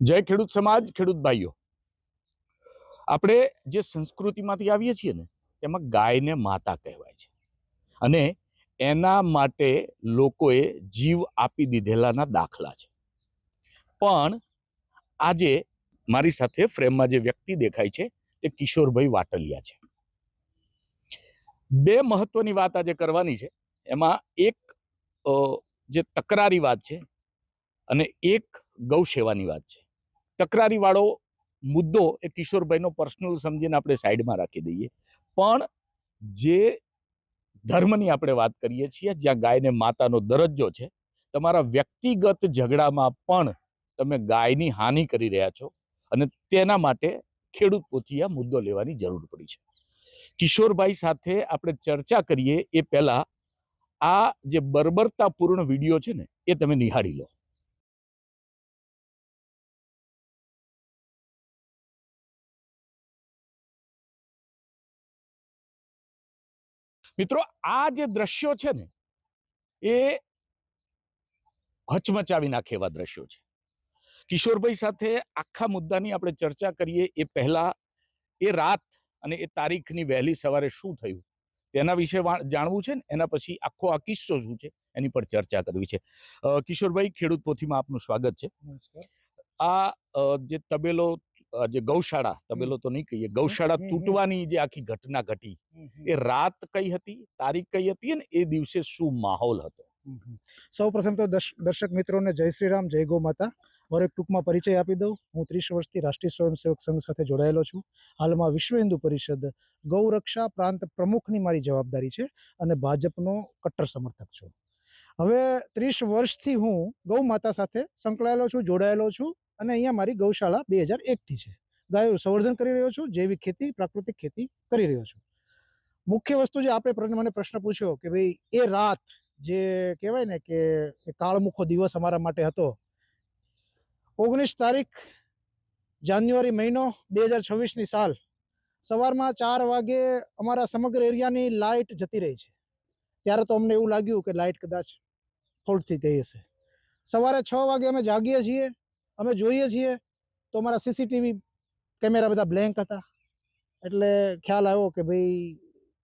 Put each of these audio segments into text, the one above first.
જય ખેડૂત સમાજ, ખેડૂત ભાઈઓ, આપણે જે સંસ્કૃતિમાંથી આવીએ છીએ ને તેમાં ગાયને માતા કહેવાય છે અને એના માટે લોકોએ જીવ આપી દીધેલાના દાખલા છે. પણ આજે મારી સાથે ફ્રેમમાં જે વ્યક્તિ દેખાય છે તે કિશોરભાઈ વાટલિયા છે. બે મહત્વની વાત આજે કરવાની છે. એમાં એક જે તકરારી વાત છે અને એક ગૌ સેવાની વાત છે. તકરારી વાળો મુદ્દો એ કિશોરભાઈનો પર્સનલ સમજીને આપણે સાઈડમાં રાખી દઈએ. પણ જે ધર્મની આપણે વાત કરીએ છીએ, જ્યાં ગાયને માતાનો દરજ્જો છે, તમારા વ્યક્તિગત ઝઘડામાં પણ તમે ગાયની હાનિ કરી રહ્યા છો અને તેના માટે ખેડૂત પોથી આ મુદ્દો લેવાની જરૂર પડી છે. કિશોરભાઈ સાથે આપણે ચર્ચા કરીએ એ પહેલા આ જે બર્બરતાપૂર્ણ વિડીયો છે ને એ તમે નિહાળી લો. મિત્રો, આ જે દ્રશ્યો છે ને એ હચમચાવી નાખે એવા દ્રશ્યો છે. કિશોરભાઈ સાથે આખા મુદ્દાની આપણે ચર્ચા કરીએ એ પહેલા એ રાત અને એ તારીખની વહેલી સવારે શું થયું તેના વિશે જાણવું છે ને એના પછી આખો આ કિસ્સો શું છે એની પર ચર્ચા કરવી છે. કિશોરભાઈ, ખેડૂત પોથીમાં આપનું સ્વાગત છે. આ જે તબેલો, જે ગૌશાળા, તબેલો તો નહીં કહીએ, ગૌશાળા તૂટવાની જે આખી ઘટના ઘટી, એ રાત કઈ હતી, તારીખ કઈ હતી અને એ દિવસે શું માહોલ હતો? સૌ પ્રથમ તો દર્શક મિત્રોને જય શ્રી રામ, જય ગૌ માતા. મારો એક ટૂંકમાં પરિચય આપી દઉં. હું 30 વર્ષથી રાષ્ટ્રીય સ્વયંસેવક સંઘ સાથે જોડાયેલો છું. હાલમાં વિશ્વ હિન્દુ પરિષદ ગૌરક્ષા પ્રાંત પ્રમુખની મારી જવાબદારી છે અને ભાજપનો કટ્ટર સમર્થક છું. હવે 30 વર્ષથી હું ગૌ માતા સાથે સંકળાયેલો છું, જોડાયેલો છું અને અહીંયા મારી ગૌશાળા 2001થી છે. ગાયો સંવર્ધન કરી રહ્યો છું, જૈવિક ખેતી, પ્રાકૃતિક ખેતી કરી રહ્યો છું. મુખ્ય વસ્તુ જે આપણે મને પ્રશ્ન પૂછ્યો કે ભાઈ એ રાત જે કહેવાય ને કે કાળમુખો દિવસ અમારા માટે હતો, 19 તારીખ જાન્યુઆરી મહિનો 2026ની સાલ, સવારમાં 4 વાગે અમારા સમગ્ર એરિયાની લાઇટ જતી રહી છે. ત્યારે તો અમને એવું લાગ્યું કે લાઇટ કદાચ ફોલ્ટથી ગઈ હશે. સવારે 6 વાગે અમે જાગીએ છીએ, અમે જોઈએ છીએ તો અમારા સીસીટીવી કેમેરા બધા બ્લેન્ક હતા. એટલે ખ્યાલ આવ્યો કે ભાઈ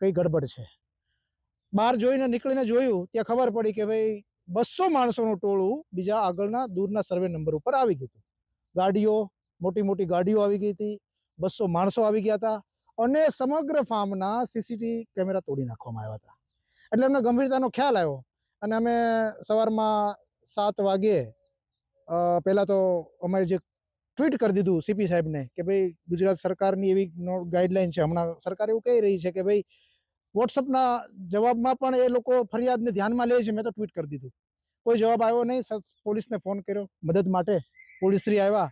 કઈ ગડબડ છે. બહાર જોઈને નીકળીને જોયું, ત્યાં ખબર પડી કે ભાઈ 200 માણસોનું ટોળું બીજા આગળના દૂરના સર્વે નંબર ઉપર આવી ગયું હતું. ગાડીઓ, મોટી મોટી ગાડીઓ આવી ગઈ હતી, 200 માણસો આવી ગયા હતા અને સમગ્ર ફાર્મના સીસીટીવી કેમેરા તોડી નાખવામાં આવ્યા હતા. એટલે અમને ગંભીરતાનો ખ્યાલ આવ્યો અને અમે સવારમાં 7 વાગે પહેલાં તો અમારે જે ટ્વીટ કરી દીધું સીપી સાહેબને કે ભાઈ ગુજરાત સરકારની એવી ગાઈડલાઈન છે, હમણાં સરકાર એવું કહી રહી છે કે ભાઈ વોટ્સઅપના જવાબમાં પણ એ લોકો ફરિયાદને ધ્યાનમાં લે છે. મેં તો ટ્વીટ કરી દીધું, કોઈ જવાબ આવ્યો નહીં. પોલીસને ફોન કર્યો મદદ માટે, પોલીસશ્રી આવ્યા.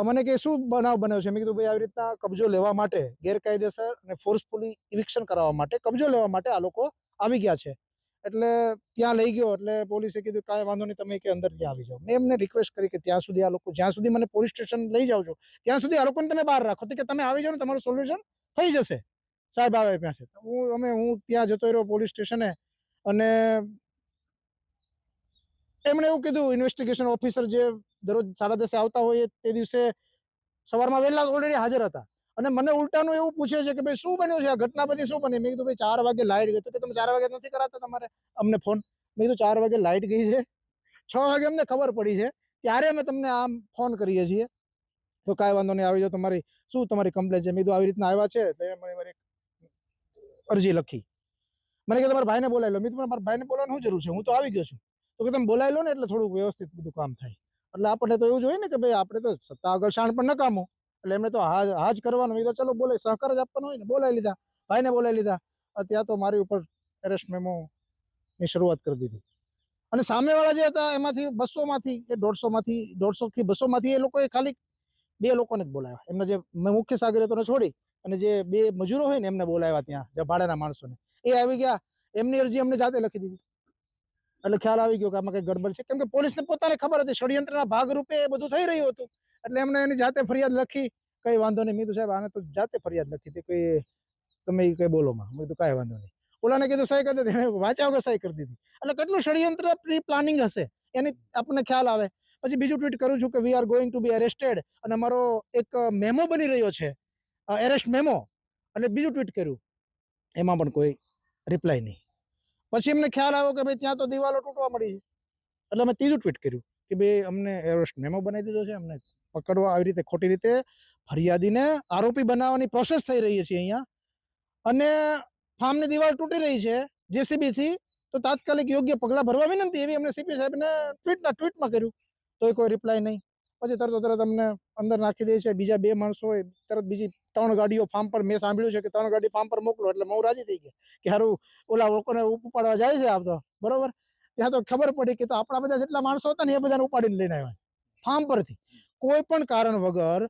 મને કે શું બનાવ બન્યો છે? મેં કીધું ભાઈ આવી રીતના કબજો લેવા માટે, ગેરકાયદેસર અને ફોર્સફુલી ઇવિક્શન કરાવવા માટે, કબજો લેવા માટે આ લોકો આવી ગયા છે. એટલે ત્યાં લઈ ગયો. એટલે પોલીસે કીધું કાંઈ વાંધો નહીં, તમે કે અંદર ત્યાં આવી જાઓ. મેં એમને રિક્વેસ્ટ કરી કે ત્યાં સુધી આ લોકો, જ્યાં સુધી મને પોલીસ સ્ટેશન લઈ જાઓ છો ત્યાં સુધી આ લોકોને તમે બહાર રાખો, તો કે તમે આવી જાઓ ને તમારું સોલ્યુશન થઈ જશે. સાહેબ આવે ત્યાં છે. હું ત્યાં જતો રહ્યો પોલીસ સ્ટેશને અને એમણે એવું કીધું, ઇન્વેસ્ટિગેશન ઓફિસર જે દરરોજ 10:30 આવતા હોય તે દિવસે સવારમાં વહેલા ઓલરેડી હાજર હતા અને મને ઉલટાનું એવું પૂછે છે કે ભાઈ શું બન્યું છે, આ ઘટના બધી શું બની? મેં કીધું ભાઈ 4 વાગે લાઇટ ગઈ. તો કે તમે 4 વાગે નથી કરાતા તમારે અમને ફોન? મેં કીધું 4 વાગે લાઇટ ગઈ છે, 6 વાગે અમને ખબર પડી છે, ત્યારે અમે તમને આમ ફોન કરીએ છીએ. તો કાંઈ વાંધો નહીં, આવી જાઓ. તમારી કમ્પ્લેન છે? મેં કીધું આવી રીતના આવ્યા છે. તો મને અરજી લખી. મને કે તમારા ભાઈને બોલાવી લો. મેં તમારા ભાઈને બોલાવવાની શું જરૂર છે, હું તો આવી ગયો છું. તો કે તમે બોલાવી લો ને એટલે થોડુંક વ્યવસ્થિત બધું કામ થાય. એટલે આપણે તો એવું જોઈએ ને કે ભાઈ આપણે તો સત્તા આગળ શાણ પણ નકામો, એટલે એમને તો હાજ કરવાનું. મેં કીધું ચલો બોલાય, સહકાર જ આપવાનો હોય ને. બોલાવી લીધા, ભાઈને બોલાવી લીધા. ત્યાં તો મારી ઉપર એરેસ્ટ મેમોની શરૂઆત કરી દીધી. અને સામેવાળા જે હતા એમાંથી 200માંથી કે 150થી 200માંથી એ લોકોએ ખાલી 2 લોકોને જ બોલાવ્યા. એમના જે મુખ્ય સાગરીતોને છોડી અને જે 2 મજૂરો હોય ને એમને બોલાવ્યા, ત્યાં જે ભાડાના માણસોને. એ આવી ગયા, એમની અરજી અમને જાતે લખી દીધી. એટલે ખ્યાલ આવી ગયો કે આમાં કઈ ગડબડ છે, કેમ કે પોલીસને પોતાને ખબર હતી ષડયંત્રના ભાગરૂપે એ બધું થઈ રહ્યું હતું. એટલે એમને એની જાતે ફરિયાદ લખી. કઈ વાંધો નહીં. મેં કીધું સાહેબ આને તો જાતે ફરિયાદ લખી હતી, કોઈ તમે કઈ બોલોમાં. મેં કીધું કાંઈ વાંધો નહીં. ઓલાને કીધું સહી કરી દીધી, વાંચ્યા વગર સહી કરી દીધી. એટલે કેટલું ષડયંત્ર પ્રી પ્લાનિંગ હશે એની આપણને ખ્યાલ આવે. પછી બીજું ટ્વીટ કરું છું કે we are going to be arrested અને અમારો એક મેમો બની રહ્યો છે, એરેસ્ટ મેમો, અને બીજું ટ્વીટ કર્યું, એમાં પણ કોઈ રિપ્લાય નહીં. પછી એમને ખ્યાલ આવ્યો કે ભાઈ ત્યાં તો દિવાલો તૂટવા મળી છે, એટલે અમે ત્રીજું ટ્વીટ કર્યું કે ભાઈ અમને એરેસ્ટ મેમો બનાવી દીધો છે, અમને પકડવા આવી રીતે ખોટી રીતે ફરિયાદીને આરોપી બનાવવાની પ્રોસેસ થઈ રહી છે અહીંયા, અને ફાર્મની દિવાલ તૂટી રહી છે જેસીબીથી, તો તાત્કાલિક યોગ્ય પગલાં ભરવા વિનંતી, એવી અમને સીપી સાહેબને ટ્વીટમાં કર્યું. તોય કોઈ રિપ્લાય નહીં. પછી તરત અમને અંદર નાખી દે છે. બીજા 2 માણસો હોય, તરત બીજી 3 ગાડીઓ ફાર્મ પર, મેં સાંભળ્યું છે કે 3 ગાડી ફાર્મ પર મોકલો, એટલે હું રાજી થઈ ગયા કે સારું ઓલા લોકોને ઉપાડવા જાય છે આપતો, બરોબર. ત્યાં તો ખબર પડી કે તો આપણા બધા જેટલા માણસો હતા ને એ બધાને ઉપાડીને લઈને આવ્યા ફાર્મ પરથી, કોઈ પણ કારણ વગર.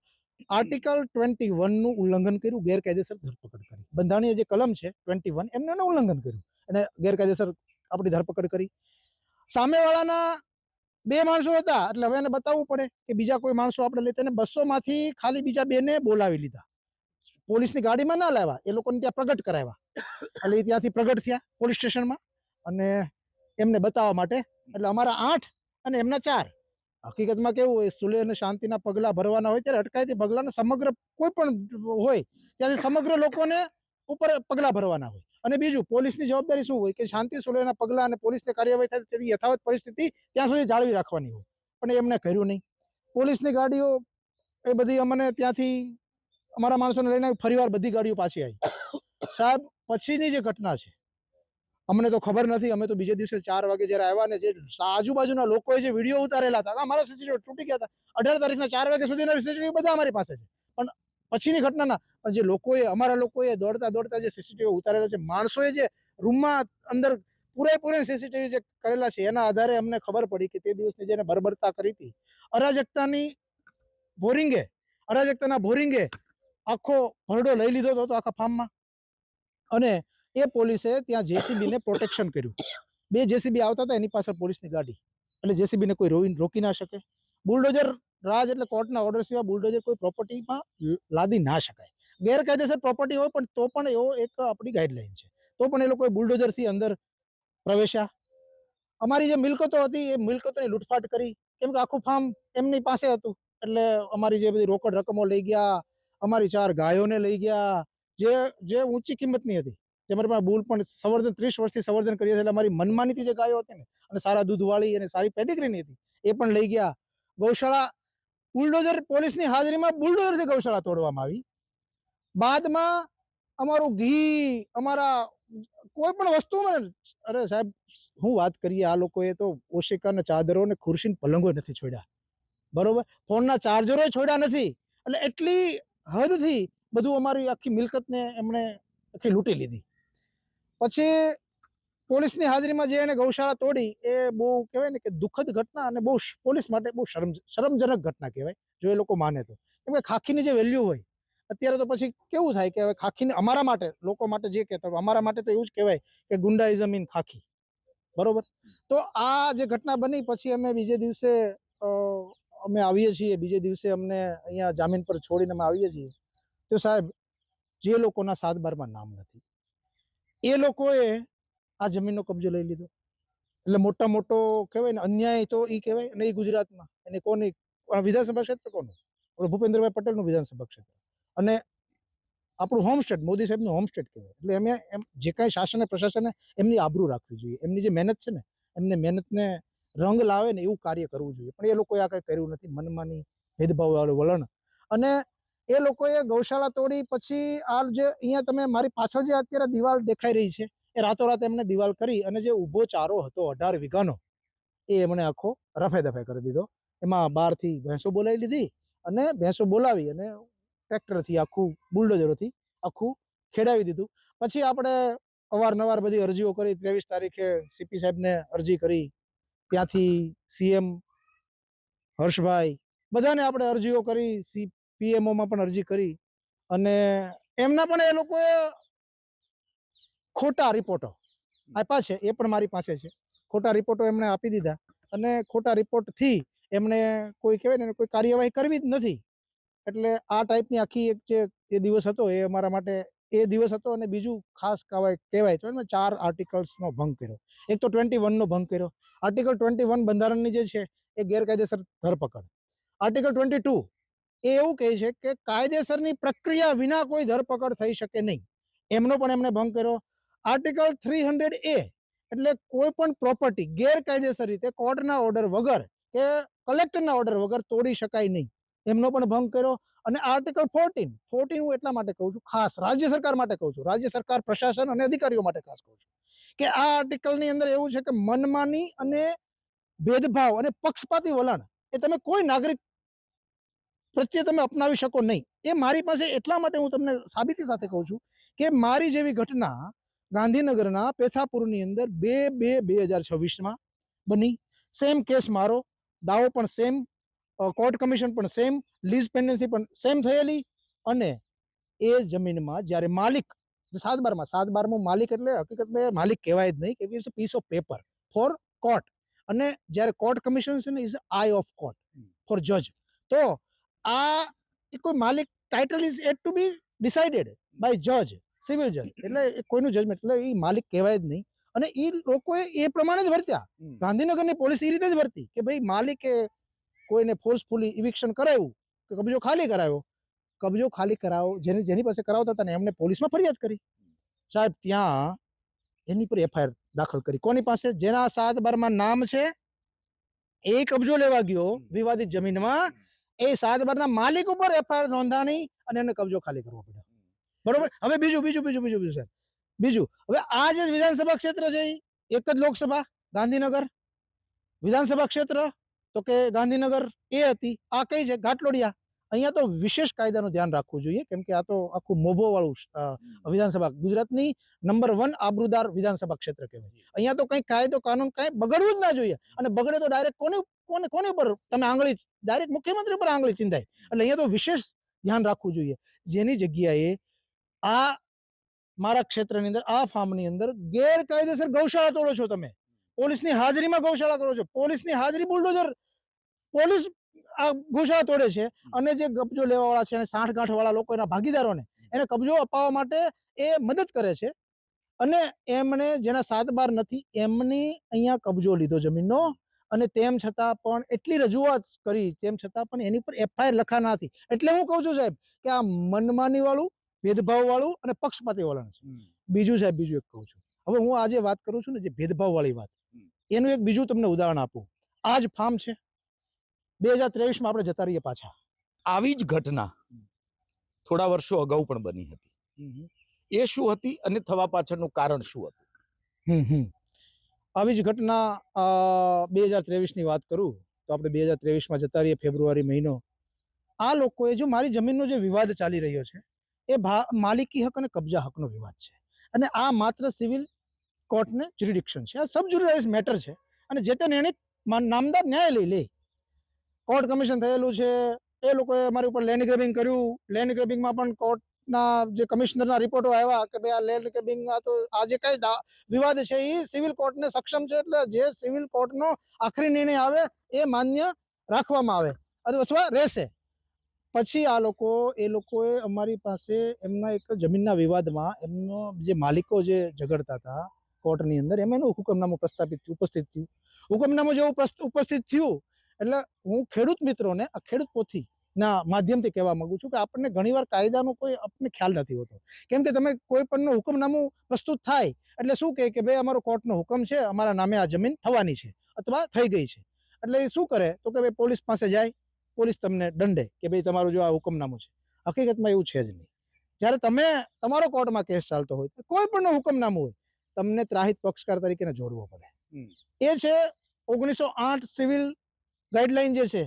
આર્ટિકલ 21 નું ઉલ્લંઘન કર્યું, ગેરકાયદેસર ધરપકડ કરી. બંધારણીય જે કલમ છે 21, એમને ઉલ્લંઘન કર્યું અને ગેરકાયદેસર આપણી ધરપકડ કરી. સામેવાળાના 2 માણસો હતા, એટલે હવે એને બતાવવું પડે કે બીજા કોઈ માણસો આપણે લઈ, તેને 200 માંથી ખાલી બીજા 2 ને બોલાવી લીધા, પોલીસની ગાડીમાં ના લાવ્યા, એ લોકોને ત્યાં પ્રગટ કરાવ્યા, એટલે ત્યાંથી પ્રગટ થયા પોલીસ સ્ટેશનમાં અને એમને બતાવવા માટે. એટલે અમારા 8 અને એમના 4. હકીકતમાં કેવું હોય, સુલેહ અને શાંતિના પગલાં ભરવાના હોય ત્યારે અટકાયતી પગલાં સમગ્ર કોઈ પણ હોય ત્યાંથી સમગ્ર લોકોને ઉપર પગલાં ભરવાના હોય. અને બીજું, પોલીસની જવાબદારી શું હોય કે શાંતિ સુલેહના પગલાં અને પોલીસની કાર્યવાહી થાય તેની યથાવત પરિસ્થિતિ ત્યાં સુધી જાળવી રાખવાની હોય, પણ એમને કર્યું નહીં. પોલીસની ગાડીઓ એ બધી અમને ત્યાંથી અમારા માણસોને લઈને ફરીવાર બધી ગાડીઓ પાછી આવી. સાહેબ, પછીની જે ઘટના છે અમને તો ખબર નથી. અમે તો બીજે દિવસે 4 વાગે જ્યારે આવ્યા ને જે આજુબાજુના લોકોએ જે વિડીયો ઉતારેલા હતા, અમારા સીસીટીવી તૂટી ગયા હતા. 18 તારીખના 4 વાગ્યા સુધીના સીસીટીવી બધા અમારી પાસે છે, પણ પછીની ઘટનાના પણ જે લોકોએ, અમારા લોકોએ દોડતા જે સીસીટીવી ઉતારેલા છે, માણસોએ જે રૂમમાં અંદર પૂરેપૂરી સીસીટીવી જે કરેલા છે, એના આધારે અમને ખબર પડી કે તે દિવસની જેને બર્બરતા કરી હતી, અરાજકતાના ભોરિંગે આખો ભરડો લઈ લીધો હતો આખા ફાર્મમાં. અને એ પોલીસે ત્યાં જેસીબીને પ્રોટેક્શન કર્યું. 2 જેસીબી આવતા હતા, એની પાછળ પોલીસની ગાડી, એટલે જેસીબીને કોઈ રોકી ના શકે. બુલડોઝર રાજ એટલે કોર્ટના ઓર્ડર સિવાય બુલડોઝર કોઈ પ્રોપર્ટીમાં લાદી ના શકાય. ગેરકાયદેસર પ્રોપર્ટી હોય પણ તો પણ એવો એક આપણી ગાઈડલાઈન છે, તો પણ એ લોકોએ બુલડોઝરથી અંદર પ્રવેશ્યા. અમારી જે મિલકતો હતી એ મિલકતોની લૂંટફાટ કરી, કેમ કે આખું ફાર્મ એમની પાસે હતું. એટલે અમારી જે બધી રોકડ રકમો લઈ ગયા, અમારી 4 ગાયોને લઈ ગયા, જે ઊંચી કિંમતની હતી, જે મારી પાસે બુલ પણ સંવર્ધન 30 વર્ષથી સંવર્ધન કરીએ છીએ, એટલે અમારી મનમાનીથી જે ગાયો હતી ને, અને સારા દૂધવાળી અને સારી પેડિગ્રીની હતી, એ પણ લઈ ગયા. ગૌશાળા બુલડોઝર, પોલીસની હાજરીમાં બુલડોઝરથી ગૌશાળા તોડવામાં આવી. બાદમાં અમારું ઘી, અમારા કોઈ પણ વસ્તુમાં, અરે સાહેબ હું વાત કરીએ, આ લોકોએ તો ઓશિકાના ચાદરો ને ખુરશી ને પલંગો નથી છોડ્યા, બરોબર, ફોનના ચાર્જરો છોડ્યા નથી. એટલે એટલી હદથી બધું અમારી આખી મિલકતને એમણે આખી લૂંટી લીધી. પછી પોલીસની હાજરીમાં જે એને ગૌશાળા તોડી, એ બહુ કહેવાય ને કે દુઃખદ ઘટના, અને બહુ પોલીસ માટે બહુ શરમજનક ઘટના કહેવાય, જો એ લોકો માને તો. કેમ કે ખાખીની જે વેલ્યુ હોય અત્યારે, તો પછી કેવું થાય કે હવે ખાખીને અમારા માટે, લોકો માટે જે કહેતા હોય, અમારા માટે તો એવું જ કહેવાય કે ગુંડાઇઝમ ઇન ખાખી, બરોબર. તો આ જે ઘટના બની પછી અમે બીજે દિવસે અમે આવીએ છીએ, બીજે દિવસે અમને અહીંયા જામીન પર છોડીને અમે આવીએ છીએ. તો સાહેબ, જે લોકોના 7/12માં નામ નથી, એ લોકોએ આ જમીનનો કબજો લઈ લીધો. એટલે મોટો કહેવાય ને અન્યાય તો એ કહેવાય નહીં ગુજરાતમાં. અને કોની વિધાનસભા ક્ષેત્ર કોનું? ભૂપેન્દ્રભાઈ પટેલનું વિધાનસભા ક્ષેત્ર, અને આપણું હોમ સ્ટેટ, મોદી સાહેબનું હોમ સ્ટેટ કહેવાય. એટલે એમ જે કાંઈ શાસન પ્રશાસને એમની આબરૂ રાખવી જોઈએ, એમની જે મહેનત છે ને, એમને મહેનતને રંગ લાવે ને એવું કાર્ય કરવું જોઈએ. પણ એ લોકોએ આ કંઈ કર્યું નથી, મનમાની, ભેદભાવવાળું વલણ. અને એ લોકોએ ગૌશાળા તોડી. પછી આ જે અહીંયા તમે મારી પાછળ જે અત્યારે દિવાલ દેખાઈ રહી છે, એ રાતોરાત એમને દિવાલ કરી, અને જે ઊભો ચારો હતો 18 વીઘાનો, એ એમણે આખો રફે દફે કરી દીધો. એમાં 12થી ભેંસો બોલાવી લીધી, અને ભેંસો બોલાવી અને ટ્રેક્ટરથી આખું, બુલડોઝરોથી આખું ખેડાવી દીધું. પછી આપણે અવારનવાર બધી અરજીઓ કરી. 23 તારીખે સીપી સાહેબને અરજી કરી, ત્યાંથી સીએમ હર્ષભાઈ, બધાને આપણે અરજીઓ કરી, પીએમઓમાં પણ અરજી કરી, અને એમના પણ એ લોકોએ ખોટા રિપોર્ટો આપ્યા છે. એ પણ મારી પાસે છે. ખોટા રિપોર્ટો એમણે આપી દીધા, અને ખોટા રિપોર્ટથી એમણે કોઈ કહેવાય ને કોઈ કાર્યવાહી કરવી જ નથી. એટલે આ ટાઈપની આખી એક જે એ દિવસ હતો, એ અમારા માટે એ દિવસ હતો. અને બીજું ખાસ કહેવાય તો એમાં 4 આર્ટિકલ્સનો ભંગ કર્યો. એક તો 21નો ભંગ કર્યો. આર્ટિકલ 21 બંધારણની જે છે એ ગેરકાયદેસર ધરપકડ. આર્ટિકલ 22 એ એવું કહે છે કે કાયદેસરની પ્રક્રિયા વિના કોઈ ધરપકડ થઈ શકે નહીં, એમનો પણ એમણે ભંગ કર્યો. આર્ટિકલ 300A એટલે કોઈ પણ પ્રોપર્ટી ગેરકાયદેસર રીતે કોર્ટના ઓર્ડર વગર કે કલેક્ટરના ઓર્ડર વગર તોડી શકાય નહીં, એમનો પણ ભંગ કર્યો. અને આર્ટિકલ 14 હું એટલા માટે કહું છું, ખાસ રાજ્ય સરકાર માટે કહું છું, રાજ્ય સરકાર પ્રશાસન અને અધિકારીઓ માટે ખાસ કહું છું કે આ આર્ટિકલની અંદર એવું છે કે મનમાની અને ભેદભાવ અને પક્ષપાતી વલણ એ તમે કોઈ નાગરિક પ્રત્યે તમે અપનાવી શકો નહીં. એ મારી પાસે એટલા માટે હું તમને સાબિતી સાથે કહું છું કે મારી જેવી ઘટના ગાંધીનગરના પેથાપુરની અંદર 2/2/2026 બની. સેમ કેસ મારો, દાવો પણ સેમ, કોર્ટ કમિશન પણ સેમ, લીઝ પેન્ડન્સી પણ સેમ થયેલી. અને એ જમીનમાં જ્યારે માલિક 7/12 માલિક એટલે હકીકતમાં માલિક કહેવાય જ નહીં, કે it's a piece of paper four court. અને જ્યારે કોર્ટ કમિશન છે ને is I of court four જજ. તો આ કોઈ માલિક title is at two be decided by જજ, સિવિલ જજ, એટલે કોઈનું જજમેન્ટ, એટલે એ માલિક કહેવાય જ નહીં. અને એ લોકોએ એ પ્રમાણે જ વર્ત્યા. ગાંધીનગરની પોલીસ એ રીતે જ વર્તી કે ભાઈ માલિકે કોઈને ફોર્સફુલી ઇવિક્શન કરાવ્યું કે કબજો ખાલી કરાવ્યો, કબજો ખાલી કરાવો જેની પાસે કરાવતા હતા ને એમને પોલીસમાં ફરિયાદ કરી. સાહેબ ત્યાં એની પર એફઆઈઆર દાખલ કરી. કોની પાસે? જેના 7/12 નામ છે એ કબજો લેવા ગયો વિવાદિત જમીનમાં, એ 7/12 માલિક ઉપર એફઆઈઆર નોંધાણી અને એને કબજો ખાલી કરવો પડ્યો. બરોબર. હવે બીજું સર, બીજું હવે આ જે વિધાનસભા ક્ષેત્ર છે એક જ લોકસભા ગાંધીનગર વિધાનસભા ક્ષેત્ર, તો કે ગાંધીનગર એ હતી, આ કઈ છે? ઘાટલોડિયા. અહીંયા તો વિશેષ કાયદાનું ધ્યાન રાખવું જોઈએ, કેમ કે આ તો આખું મોભો વાળું વિધાનસભા, ગુજરાતની નંબર 1 આબરૂદાર વિધાનસભા ક્ષેત્ર કહેવાય. અહીંયા તો કઈ કાયદો કાનૂન કઈ બગડવું જ ના જોઈએ, અને બગડે તો ડાયરેક્ટ કોની ઉપર તમે આંગળી, ડાયરેક્ટ મુખ્યમંત્રી પર આંગળી ચિંધાય. એટલે અહીંયા તો વિશેષ ધ્યાન રાખવું જોઈએ. જેની જગ્યાએ આ મારા ક્ષેત્રની અંદર આ ફાર્મની અંદર ગેરકાયદેસર ગૌશાળા તોડો છો તમે, પોલીસની હાજરીમાં ગૌશાળા કરો છો, પોલીસની હાજરી બુલડોઝર, પોલીસ આ ગૌશાળા તોડે છે. અને જે કબજો લેવા વાળા છે અને સાંઠગાંઠ વાળા લોકો, એના ભાગીદારોને એને કબજો અપાવવા માટે એ મદદ કરે છે. અને એમણે જેના 7/12 નથી એમની અહીંયા કબજો લીધો જમીનનો, અને તેમ છતાં પણ એટલી રજૂઆત કરી, તેમ છતાં પણ એની પર એફઆઈઆર લખા નથી. એટલે હું કહું છું સાહેબ કે આ મનમાની વાળું, ભેદભાવ વાળું અને પક્ષપાતી વલણ છે. બીજું સાહેબ, બીજું એક કહું છું, હવે હું આજે વાત કરું છું ને જે ભેદભાવ વાળી વાત, એનું એક બીજું તમને ઉદાહરણ આપું. આ જ ફાર્મ છે, 2023 આપણે જતા રહીએ પાછા. આવી જ ઘટના થોડા વર્ષો અગાઉ પણ બની હતી. એ શું હતી અને થવા પાછળનું કારણ શું હતું? આવી જ ઘટના 2023ની વાત કરું તો આપણે 2023માં જતા રહીએ, ફેબ્રુઆરી મહિનો. આ લોકોએ, જો મારી જમીનનો જે વિવાદ ચાલી રહ્યો છે એ માલિકી હક અને કબજા હકનો વિવાદ છે, અને આ માત્ર સિવિલ કોર્ટને જ્યુરિડિક્શન છે, આ સબ જ્યુડિશિયલ મેટર છે. અને જે તે નિર્ણય નામદાર ન્યાયાલય લે. કોર્ટ કમિશન થયેલું છે, એ લોકોએ અમારી ઉપર લેન્ડ ગ્રેબિંગ કર્યું. લેન્ડ ગ્રેબિંગમાં પણ કોર્ટના જે કમિશનરના રિપોર્ટો આવ્યા કે ભાઈ આ લેન્ડ ગ્રેબિંગ, આ તો આ જે કઈ વિવાદ છે એ સિવિલ કોર્ટને સક્ષમ છે, એટલે જે સિવિલ કોર્ટનો આખરી નિર્ણય આવે એ માન્ય રાખવામાં આવે અથવા રહેશે. પછી આ લોકોએ અમારી પાસે એમના એક જમીનના વિવાદમાં એમનો જે માલિકો જે ઝઘડતા હતા કોર્ટની અંદર, એમ એનું હુકમનામું ઉપસ્થિત થયું. હુકમનામું જેવું ઉપસ્થિત થયું એટલે હું ખેડૂત મિત્રોને આ ખેડૂત પોથીના માધ્યમથી કહેવા માંગુ છું કે આપણને ઘણીવાર કાયદાનો કોઈ આપણને ખ્યાલ નથી હોતો. કેમ કે તમે કોઈ પણનું હુકમનામું પ્રસ્તુત થાય એટલે શું કહે કે ભાઈ અમારો કોર્ટનો હુકમ છે, અમારા નામે આ જમીન થવાની છે અથવા થઈ ગઈ છે. એટલે એ શું કરે તો કે ભાઈ પોલીસ પાસે જાય, પોલીસ તમને દંડે કે ભાઈ તમારું જો આ હુકમનામું છે. હકીકતમાં એવું છે જ નહીં. જ્યારે તમારો કોર્ટમાં કેસ ચાલતો હોય, કોઈ પણ હુકમનામું હોય, તમને ત્રાહિત પક્ષકાર તરીકે જોડવો પડે. એ છે 1908 સિવિલ ગાઈડલાઈન જે છે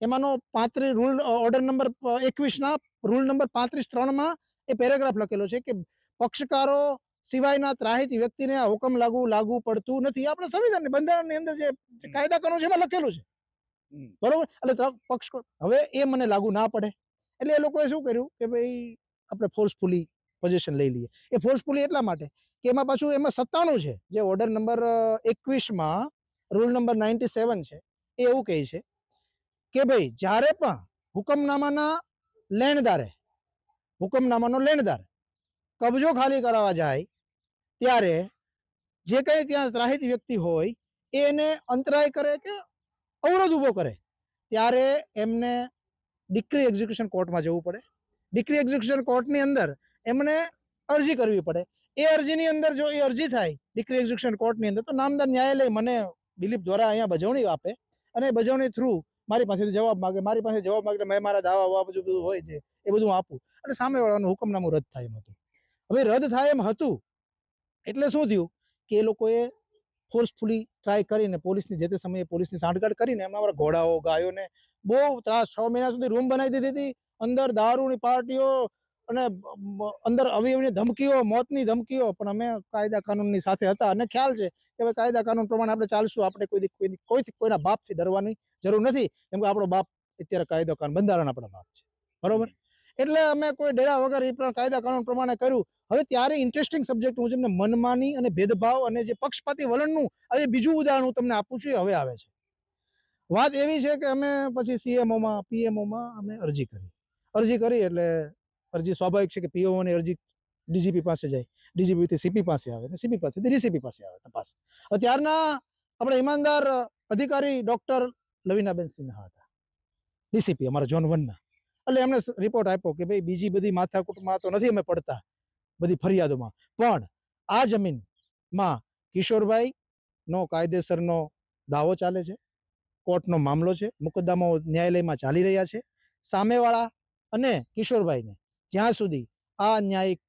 એમાંનો 35 રૂલ, ઓર્ડર નંબર 21ના રૂલ નંબર 35(3) એ પેરેગ્રાફ લખેલો છે કે પક્ષકારો સિવાયના ત્રાહિત વ્યક્તિને આ હુકમ લાગુ પડતું નથી. આપણે સંવિધાનની, બંધારણની અંદર જે કાયદા કાનૂન છે એમાં લખેલું છે, બરોબર. એટલે પક્ષ હવે એ મને લાગુ ના પડે એટલે એ લોકોએ શું કર્યું કે ભાઈ આપણે ફોર્સફુલી પોઝિશન લઈ લઈએ. એ ફોર્સફુલી એટલા માટે કે એમાં પાછું એમાં 97 છે, જે ઓર્ડર નંબર 21માં રૂલ નંબર 97 છે, એ એવું કહે છે કે ભાઈ જ્યારે પણ હુકમનામાનો લેણદાર કબજો ખાલી કરાવવા જાય ત્યારે જે કંઈ ત્યાં ત્રાહિત વ્યક્તિ હોય એને અંતરાય કરે કે અવરોધ ઊભો કરે ત્યારે એમને ડિક્રી એક્ઝિક્યુશન કોર્ટમાં જવું પડે. ડિક્રી એક્ઝિક્યુશન કોર્ટની અંદર એમને અરજી કરવી પડે. એ અરજીની અંદર જો એ અરજી થાય ડિક્રી એક્ઝિક્યુશન કોર્ટની અંદર તો નામદાર ન્યાયાલય મને દિલીપ દ્વારા અહીંયા બજવણી આપે અને એ બજવણી થ્રુ મારી પાસેથી જવાબ માગે મેં મારા દાવા બધું હોય છે એ બધું હું આપું અને સામેવાળાનું હુકમનામું રદ થાય એમ હતું. હવે રદ થાય એમ હતું એટલે શું થયું કે એ લોકોએ ફોર્સફુલી ટ્રાય કરીને પોલીસની જે તે સમયે પોલીસની સાંઠગાંઠ કરીને એમના અમારા ઘોડાઓ ગાયોને બહુ ત્રાસ 6 મહિના સુધી રૂમ બનાવી દીધી હતી. અંદર દારૂની પાર્ટીઓ અને અંદર અવયવની ધમકીઓ, મોતની ધમકીઓ. પણ અમે કાયદા કાનૂનની સાથે હતા અને ખ્યાલ છે કે ભાઈ કાયદા કાનૂન પ્રમાણે આપણે ચાલશું. આપણે કોઈના બાપથી ડરવાની જરૂર નથી કેમ કે આપણો બાપ અત્યારે કાયદો કાનૂન બંધારણ આપણા બાપ છે, બરોબર. એટલે અમે કોઈ ડેરા વગર એ પણ કાયદા કાનૂન પ્રમાણે કર્યું. હવે ત્યારે ઇન્ટરેસ્ટિંગ સબ્જેક્ટ હું તમને મનમાની અને ભેદભાવ અને જે પક્ષપાતી વલણનું આજે બીજું ઉદાહરણ હું તમને આપું છું. હવે આવે છે વાત એવી છે કે અમે પછી સીએમઓમાં પીએમઓમાં અમે અરજી કરી એટલે અરજી સ્વાભાવિક છે કે પીએમઓની અરજી ડીજીપી પાસે જાય, ડીજીપીથી સીપી પાસે આવે અને સીપી પાસેથી ડીસીપી પાસે આવે તપાસ. ત્યારના આપણે ઈમાનદાર અધિકારી ડોક્ટર લવિનાબેન સિન્હા હતા, ડીસીપી અમારા ઝોન 1ના. એટલે એમણે રિપોર્ટ આપ્યો કે ભાઈ બીજી બધી માથાકૂટમાં તો નથી અમે પડતા, બધી ફરિયાદોમાં, પણ આ જમીનમાં કિશોરભાઈનો કાયદેસરનો દાવો ચાલે છે, કોર્ટનો મામલો છે, મુકદ્દમાઓ ન્યાયાલયમાં ચાલી રહ્યા છે. સામેવાળા અને કિશોરભાઈને જ્યાં સુધી આ ન્યાયિક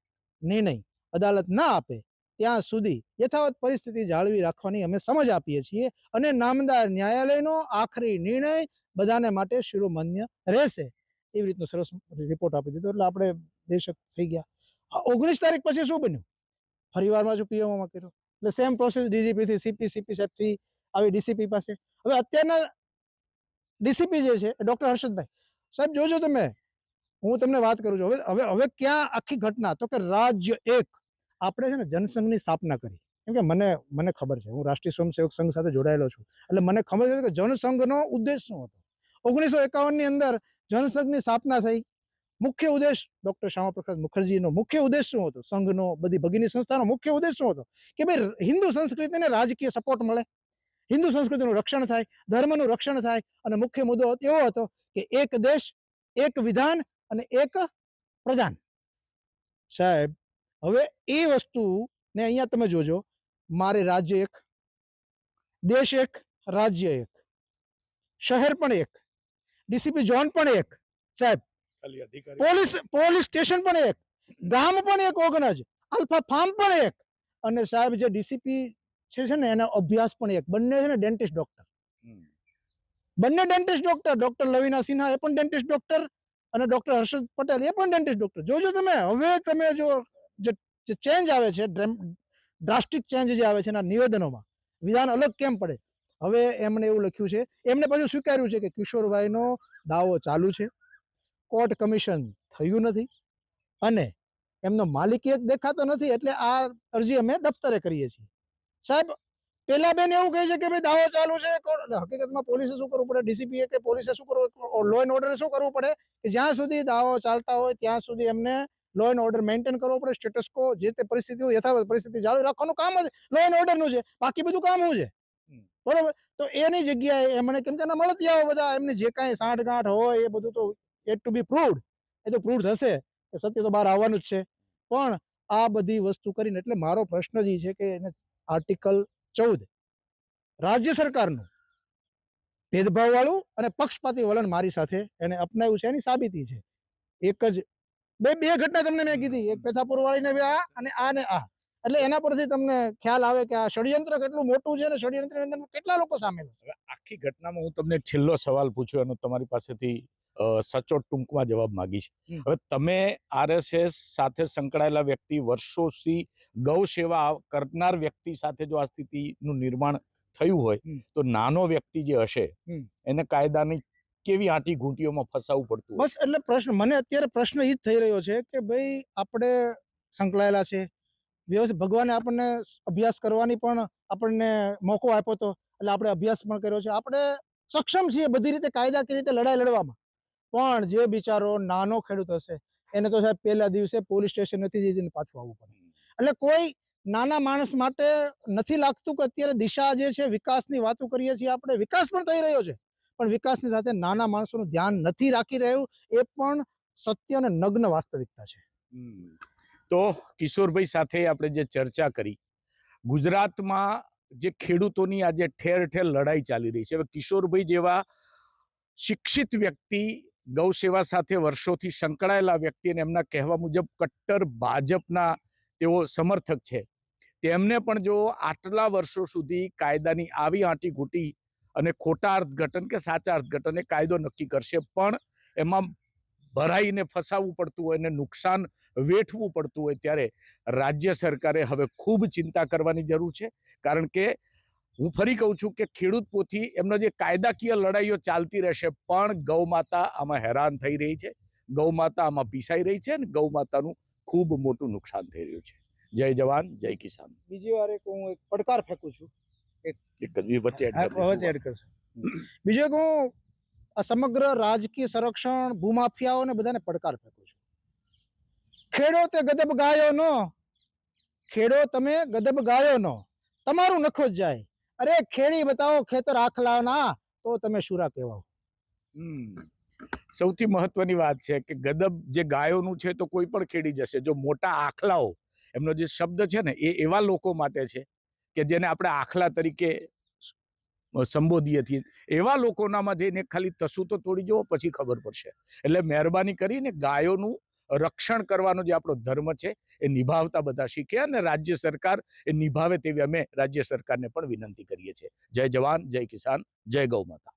નિર્ણય અદાલત ના આપે ત્યાં સુધી યથાવત પરિસ્થિતિ જાળવી રાખવાની અમે સમજ આપીએ છીએ અને નામદાર ન્યાયાલયનો આખરી નિર્ણય બધાને માટે શિરોમાન્ય રહેશે. એવી રીતનો સરસ રિપોર્ટ આપી દીધો એટલે આપણે બેશક થઈ ગયા. 19 તારીખ પછી શું બન્યું? ફરીવારમાં જો પીએમઓમાં કર્યો એટલે સેમ પ્રોસેસ ડીજીપીથી સીપી સાહેબથી આવી ડીસીપી પાસે. હવે અત્યારના ડીસીપી જે છે ડોક્ટર હર્ષદભાઈ સાહેબ, જોજો તમે, હું તમને વાત કરું છું. હવે ક્યાં આખી ઘટના તો કે રાજ્ય એક આપણે છે ને જનસંઘની સ્થાપના કરી. કેમ કે મને ખબર છે, હું રાષ્ટ્રીય સ્વયંસેવક સંઘ સાથે જોડાયેલો છું એટલે મને ખબર છે કે જનસંઘનો ઉદ્દેશ શું હતો. 1951ની અંદર જનસંઘની સ્થાપના થઈ. મુખ્ય ઉદ્દેશ ડોક્ટર શ્યામાપ્રસાદ મુખર્જીનો મુખ્ય ઉદ્દેશ શું હતો? સંઘનો, બધી ભગીની સંસ્થાનો મુખ્ય ઉદ્દેશ શું હતો કે ભાઈ હિન્દુ સંસ્કૃતિને રાજકીય સપોર્ટ મળે, હિન્દુ સંસ્કૃતિનું રક્ષણ થાય, ધર્મનું રક્ષણ થાય અને મુખ્ય મુદ્દો એવો હતો કે એક દેશ, એક વિધાન અને એક પ્રધાન. સાહેબ, હવે એ વસ્તુને અહીંયા તમે જોજો, મારે રાજ્ય એક, દેશ એક, રાજ્ય એક, શહેર પણ એક, ડીસીપી ઝોન પણ એક, સાહેબ પોલીસ સ્ટેશન પણ એક, ગામ પણ એક, ઓગણજ આલ્ફા ફાર્મ પણ એક, અને સાહેબ જે ડીસીપી છે ને એનો અભ્યાસ પણ એક. બંને છે ને ડેન્ટિસ્ટ ડોક્ટર, બંને dentist doctor. Doctor Lavina Sinha એ પણ ડેન્ટિસ્ટ ડોક્ટર અને ડોક્ટર હર્ષદ પટેલ એ પણ ડેન્ટિસ્ટ ડોક્ટર. જોજો તમે, હવે તમે જો જે ચેન્જ આવે છે, ડ્રાસ્ટિક ચેન્જ જે આવે છે એના નિવેદનોમાં વિધાન અલગ કેમ પડે. હવે એમણે એવું લખ્યું છે, એમને પાછું સ્વીકાર્યું છે કે કિશોરભાઈનો દાવો ચાલુ છે, કોર્ટ કમિશન થયું નથી અને એમનો માલિક એક દેખાતો નથી, એટલે આ અરજી અમે દફતરે કરીએ છીએ. સાહેબ, પેલા બેન એવું કહે છે કે ભાઈ દાવો ચાલુ છે. હકીકતમાં પોલીસે શું કરવું પડે, ડીસીપીએ કે પોલીસે શું કરવું, લો એન્ડ ઓર્ડરે શું કરવું પડે કે જ્યાં સુધી દાવો ચાલતા હોય ત્યાં સુધી એમને લો એન્ડ ઓર્ડર મેન્ટેન કરવો પડે. સ્ટેટસ કો, જે તે પરિસ્થિતિ હોય યથાવત પરિસ્થિતિ જાળવી રાખવાનું કામ જ લો એન્ડ ઓર્ડરનું છે, બાકી બધું કામ શું છે, બરોબર. તો એની જગ્યાએ એમણે, કેમ કે એના મળતિયાઓ બધા, એમને જે કાંઈ સાંઠગાંઠ હોય એ બધું તો એટ ટુ બી પ્રૂવડ, એ તો પ્રૂવડ થશે, સત્ય તો બહાર આવવાનું જ છે. પણ આ બધી વસ્તુ કરીને, એટલે મારો પ્રશ્ન જ છે કે એને આર્ટિકલ 14 રાજ્ય સરકારનું ભેદભાવવાળું અને પક્ષપાતી વલણ મારી સાથે એને અપનાવ્યું છે એની સાબિતી છે. એક જ બે ઘટના તમને મેં કીધી, એક પેથાપુર વાળીને આ અને આ ને આ, એટલે એના પરથી તમને ખ્યાલ આવે કે આ ષડયંત્ર કેટલું મોટું છે અને ષડયંત્રની અંદર કેટલા લોકો સામેલ છે. આખી ઘટનામાં હું તમને એક છેલ્લો સવાલ પૂછ્યો અને તમારી પાસેથી સચોટ ટૂંકમાં જવાબ માંગીશ. હવે તમે આરએસએસ સાથે સંકળાયેલા વ્યક્તિ, વર્ષોથી ગૌ સેવા કરનાર વ્યક્તિ સાથે જો આ સ્થિતિનું નિર્માણ થયું હોય તો નાનો વ્યક્તિ જે હશે એને કાયદાની કેવી આંટી ઘૂંટીઓમાં ફસાવવું પડતું? બસ એટલે પ્રશ્ન, મને અત્યારે પ્રશ્ન એ જ થઈ રહ્યો છે કે ભાઈ આપણે સંકળાયેલા છે વ્યવસ્થિત, ભગવાને આપણને અભ્યાસ કરવાની પણ આપણને મોકો આપ્યો હતો એટલે આપણે અભ્યાસ પણ કર્યો છે, આપણે સક્ષમ છીએ બધી રીતે કાયદાકીય રીતે લડાઈ લડવામાં. પણ જે બિચારો નાનો ખેડૂત હશે એને તો સાહેબ પહેલા દિવસે પોલીસ સ્ટેશન નથી જઈને પાછું આવવું પડે. એટલે કોઈ નાના માણસ માટે નથી લાગતું કે અત્યારે દિશા જે છે વિકાસની વાતો કરીએ છીએ આપણે, વિકાસ પણ થઈ રહ્યો છે, પણ વિકાસની સાથે નાના માણસોનું ધ્યાન નથી રાખી રહ્યું, એ પણ સત્ય અને નગ્ન વાસ્તવિકતા છે. તો કિશોરભાઈ સાથે આપણે જે ચર્ચા કરી, ગુજરાતમાં જે ખેડૂતોની આજે ઠેર ઠેર લડાઈ ચાલી રહી છે, હવે કિશોરભાઈ જેવા શિક્ષિત વ્યક્તિ, ગૌ સેવા સાથે વર્ષોથી સંકળાયેલા વ્યક્તિ અને એમના કહેવા મુજબ કટ્ટર ભાજપના તેઓ સમર્થક છે, તેમને પણ જો આટલા વર્ષો સુધી કાયદાની આવી આંટી ઘૂંટી અને ખોટા અર્થઘટન કે સાચા અર્થઘટન એ કાયદો નક્કી કરશે, પણ એમાં ભરાઈને ફસાવવું પડતું હોય અને નુકસાન વેઠવું પડતું હોય, ત્યારે રાજ્ય સરકારે હવે ખૂબ ચિંતા કરવાની જરૂર છે. કારણ કે હું ફરી કહું છું કે ખેડૂત પોથી એમનો જે કાયદાકીય લડાઈઓ ચાલતી રહેશે, પણ ગૌ માતા આમાં હેરાન થઈ રહી છે, ગૌ માતા આમાં પીસાઈ રહી છે અને ગૌ માતાનું ખૂબ મોટું નુકસાન થઈ રહ્યું છે. જય જવાન જય કિસાન. બીજી વાર હું એક પડકાર ફેંકું છું, એક જ વચ્ચે એડ કરશું. બીજો એક હું આ સમગ્ર રાજકીય સંરક્ષણ ભૂમાફિયાઓને બધાને પડકાર ફેંકું છું. ખેડો તે ગદબ ગાયો નો, ખેડો તમે ગદબ ગાયો નો, તમારું નખો જ જાય. અરે ખેડી બતાવો ખેતર આખલાના, તો તમે શુરા કહેવાઓ. સૌથી મહત્વની વાત છે કે ગદબ જે ગાયોનું છે તો કોઈ પણ ખેડી જશે. જો મોટા આખલાઓ, એમનો જે શબ્દ છે ને, એ એવા લોકો માટે છે કે જેને આપણે આખલા તરીકે સંબોધીએ છીએ, એવા લોકોનામાં જઈને ખાલી તસુ તો તોડી જુઓ, પછી ખબર પડશે. એટલે મહેરબાની કરીને ગાયોનું રક્ષણ કરવાનો જે આપણો ધર્મ છે એ નિભાવતા બધા શીખે, અને રાજ્ય સરકાર એ નિભાવે તેવી અમે રાજ્ય સરકારને પણ વિનંતી કરીએ છીએ. જય જવાન જય કિસાન જય ગૌ માતા.